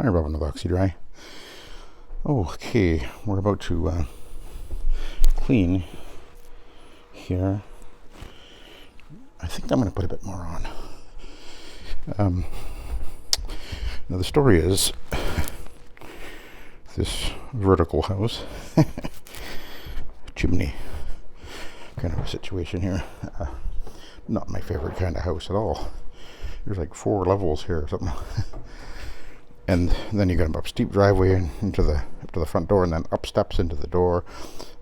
Hi, Robin with Oxy-Dry. Okay, we're about to clean here. I think I'm going to put a bit more on. Now the story is this vertical house, chimney kind of a situation here. Not my favorite kind of house at all. There's like 4 levels here or something. And then you got a steep driveway up to the front door, and then up steps into the door.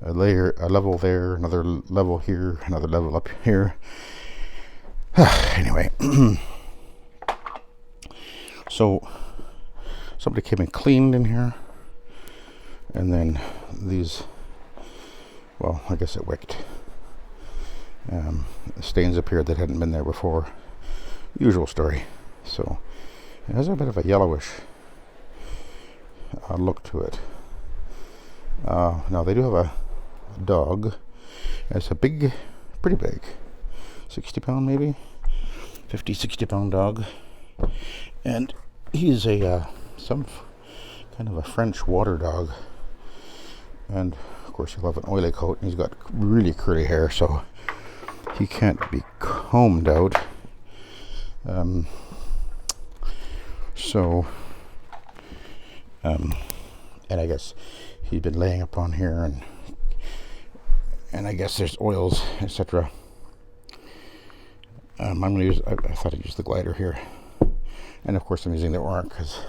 A level there, another level here, another level up here. Anyway, so somebody came and cleaned in here, and then these, well, I guess it wicked. Stains appeared that hadn't been there before. Usual story. So it has a bit of a yellowish look to it. Now they do have a dog. It's a big, pretty big, 60 pound maybe, 50, 60 pound dog, and he's some kind of a French water dog, and of course he'll have an oily coat, and he's got really curly hair, so he can't be combed out. And I guess he'd been laying up on here, and I guess there's oils, etc. I'm going to use, I thought I'd use the glider here. And of course I'm using the Oreck, because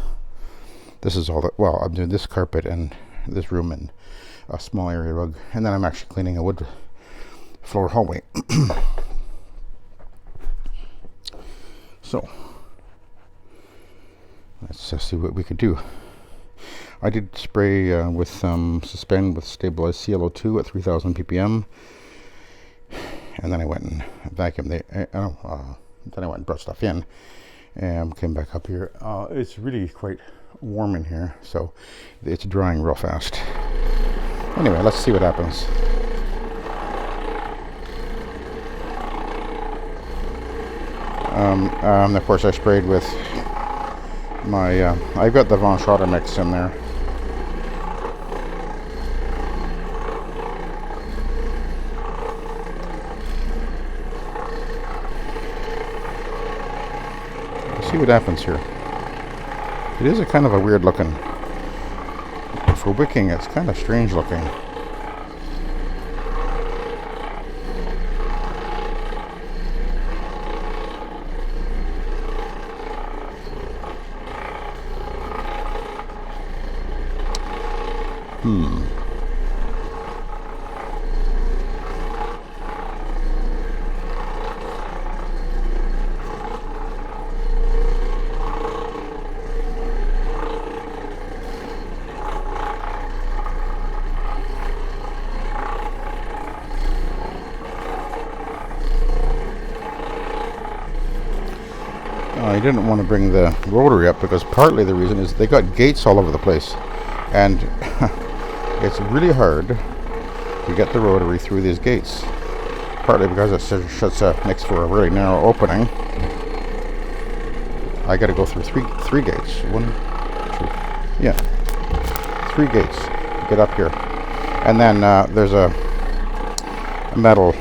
this is all that, well, I'm doing this carpet and this room and a small area rug. And then I'm actually cleaning a wood floor hallway. So, let's see what we could do. I did spray with suspend with stabilized ClO2 at 3000 ppm, and then I went and vacuumed then I went and brought stuff in and came back up here. It's really quite warm in here, so it's drying real fast. Anyway, let's see what happens. Of course I sprayed with my I've got the Von Schotter mix in there. Let's see what happens here. It is a kind of a weird looking, for wicking it's kind of strange looking. I didn't want to bring the rotary up because partly the reason is they got gates all over the place, and it's really hard to get the rotary through these gates, partly because it makes for a really narrow opening. I got to go through three gates. 1, 2, yeah, 3 gates to get up here, and then there's a metal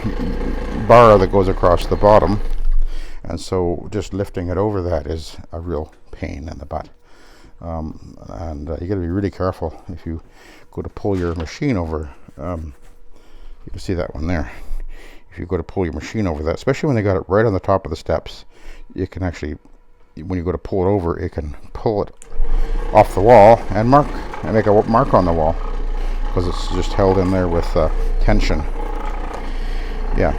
bar that goes across the bottom. And so just lifting it over that is a real pain in the butt. And you got to be really careful if you go to pull your machine over. You can see that one there. If you go to pull your machine over that, especially when they got it right on the top of the steps, you can actually, when you go to pull it over, it can pull it off the wall and make a mark on the wall, because it's just held in there with tension. Yeah.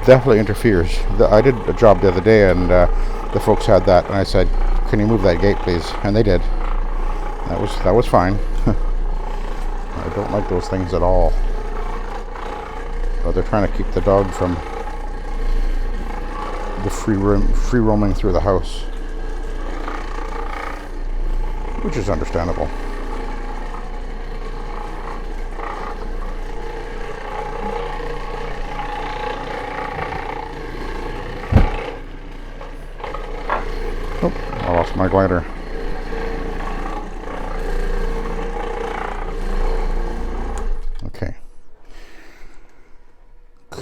Definitely interferes. I did a job the other day, and the folks had that, and I said, "Can you move that gate, please?" And they did. That was fine. I don't like those things at all. But they're trying to keep the dog from the free roaming through the house, which is understandable. Oh, I lost my glider.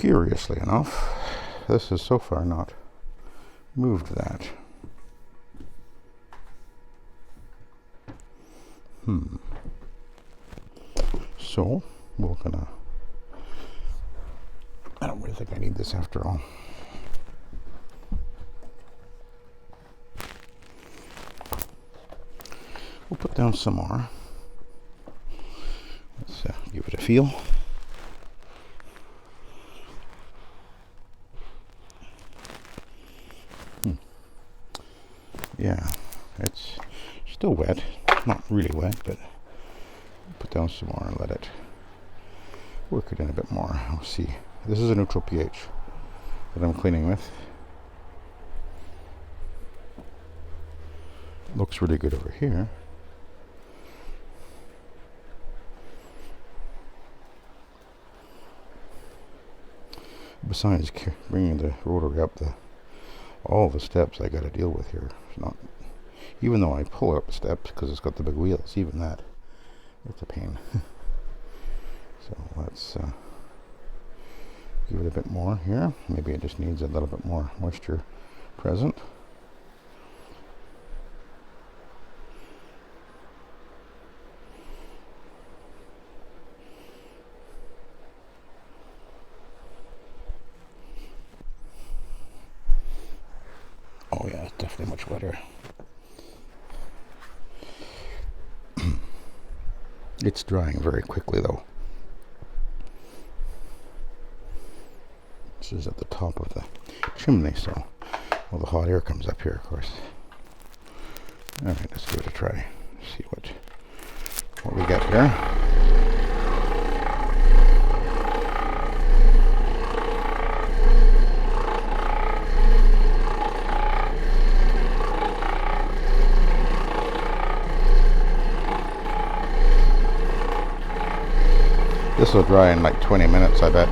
Curiously enough, this has so far not moved that. So we're gonna, I don't really think I need this after all. We'll put down some more. Let's give it a feel. Yeah, it's still wet. Not really wet, but put down some more and let it work it in a bit more. We'll see. This is a neutral pH that I'm cleaning with. Looks really good over here. Besides bringing the rotary up all the steps I got to deal with here. It's not, even though I pull up the steps because it's got the big wheels, even that, it's a pain. So let's give it a bit more here. Maybe it just needs a little bit more moisture present. Oh yeah, it's definitely much wetter. It's drying very quickly though. This is at the top of the chimney, so all the hot air comes up here, of course. Alright, let's give it a try. See what we get here. This will dry in like 20 minutes, I bet.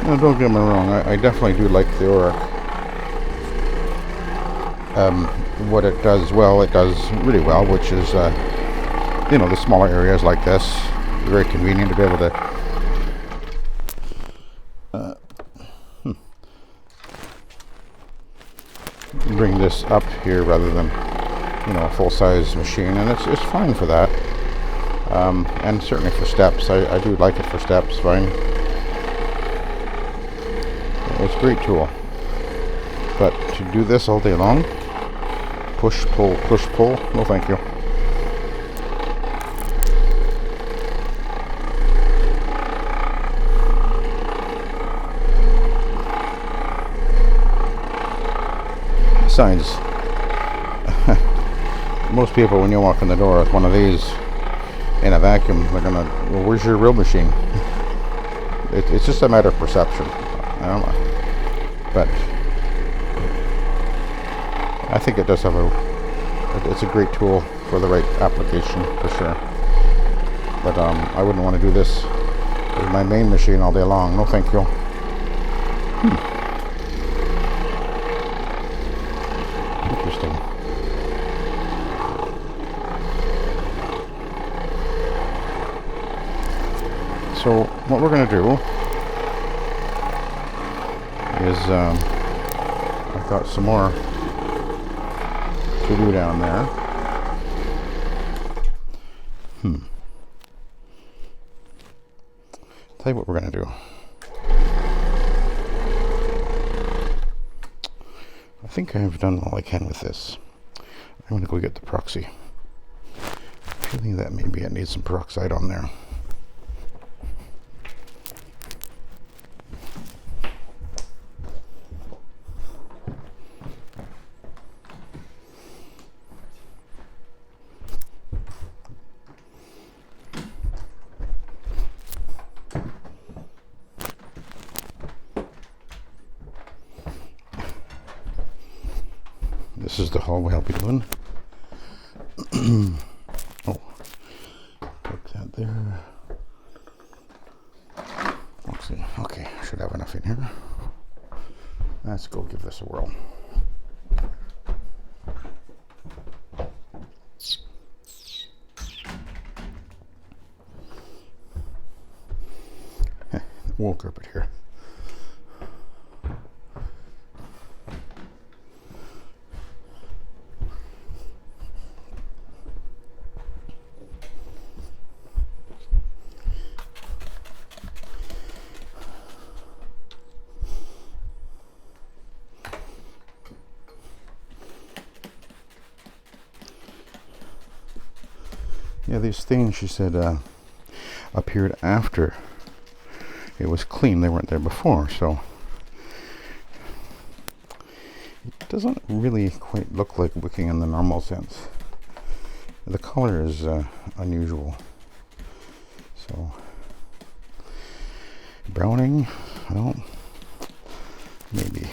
No, don't get me wrong, I definitely do like the Oreck. What it does well, it does really well, which is, you know, the smaller areas like this, very convenient to be able to bring this up here rather than, you know, a full-size machine, and it's fine for that. And certainly for steps, I do like it for steps, fine. It's a great tool, but to do this all day long, push, pull, no thank you. Besides, most people when you walk in the door with one of these in a vacuum, they're gonna, well, where's your real machine? It's just a matter of perception. I don't know. But I think it does have it's a great tool for the right application for sure. But I wouldn't want to do this with my main machine all day long. No thank you. Interesting. So what we're going to do is I've got some more to do down there. Tell you what we're going to do. I think I've done all I can with this. I'm going to go get the Proxi. Feeling that maybe I need some peroxide on there. This is the hallway I'll be doing. Oh, put that there. Let's see. Okay, I should have enough in here. Let's go give this a whirl. Wool carpet here. Yeah, these things, she said, appeared after it was clean. They weren't there before, so it doesn't really quite look like wicking in the normal sense. The color is unusual. So, browning, well, maybe.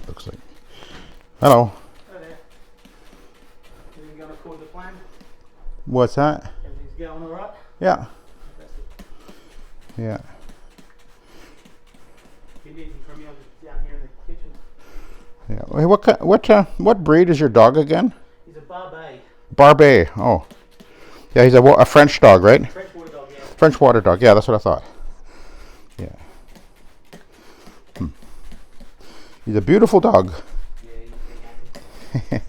Looks like. Hello. What's that? Everything's going all right? Yeah. Fantastic. Yeah. If you need anything from me, I'll just down here in the kitchen. Yeah. Hey, what breed is your dog again? He's a Barbet. Barbet. Oh. Yeah, he's a French dog, right? French water dog, yeah. French water dog. Yeah, that's what I thought. Yeah. He's a beautiful dog. Yeah, he's big.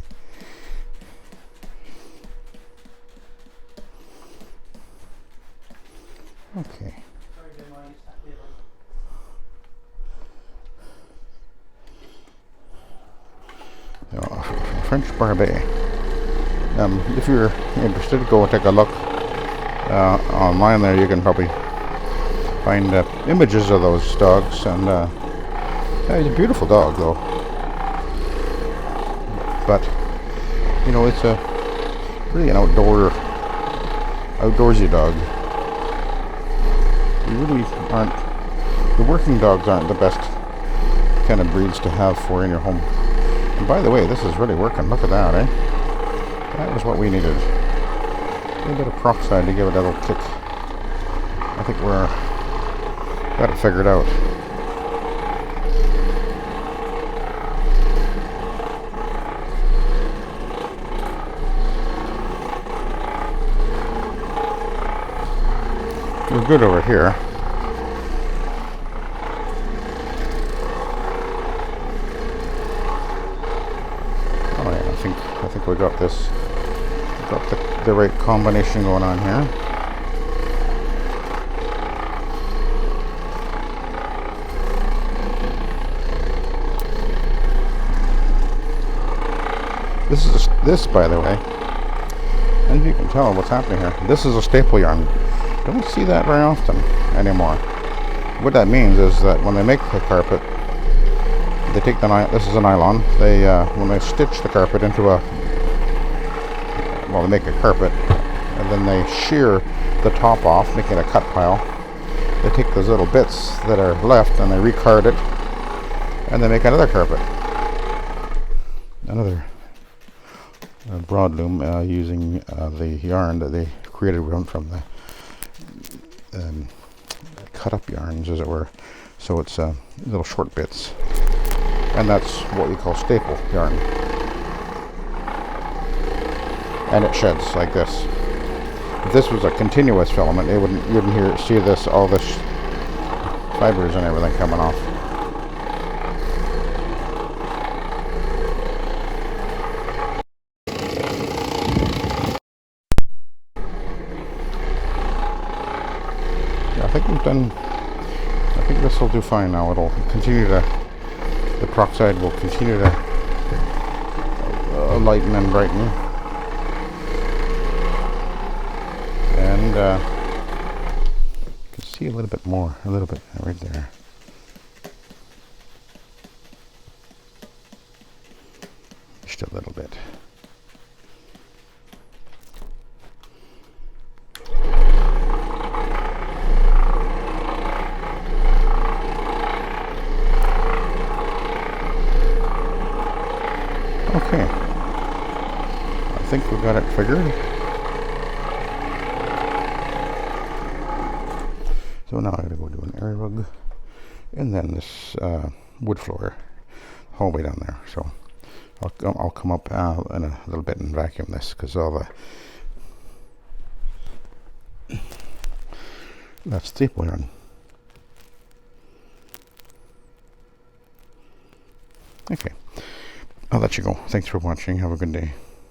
Okay. Sorry, Ben, I used to have French Barbet. If you're interested, go and take a look online. There, you can probably find images of those dogs, and yeah, he's a beautiful dog, though. But you know, it's a really an outdoorsy dog. You really aren't. The working dogs aren't the best kind of breeds to have for in your home. And by the way, this is really working. Look at that, eh? That was what we needed. A little bit of peroxide to give it a little kick. I think we're got it figured out. We're good over here. Oh yeah, I think we got this. Got the right combination going on here. This, by the way, and you can tell what's happening here. This is a staple yarn. Don't see that very often anymore. What that means is that when they make the carpet, they take this is a nylon. They when they stitch the carpet into they make a carpet, and then they shear the top off, making a cut pile. They take those little bits that are left and they recard it, and they make another carpet, another broadloom using the yarn that they created from the cut up yarns, as it were. So it's little short bits, and that's what we call staple yarn. And it sheds like this. If this was a continuous filament, you wouldn't see all this fibers and everything coming off. been, I think this will do fine now. It'll continue to, the peroxide will continue to lighten and brighten. And you can see a little bit more, a little bit right there. Just a little bit. Okay, I think we've got it figured. So now I gotta go do an area rug, and then this wood floor, all the way down there. So I'll come up in a little bit and vacuum this, because all the that's staple on. Okay, I'll let you go. Thanks for watching. Have a good day.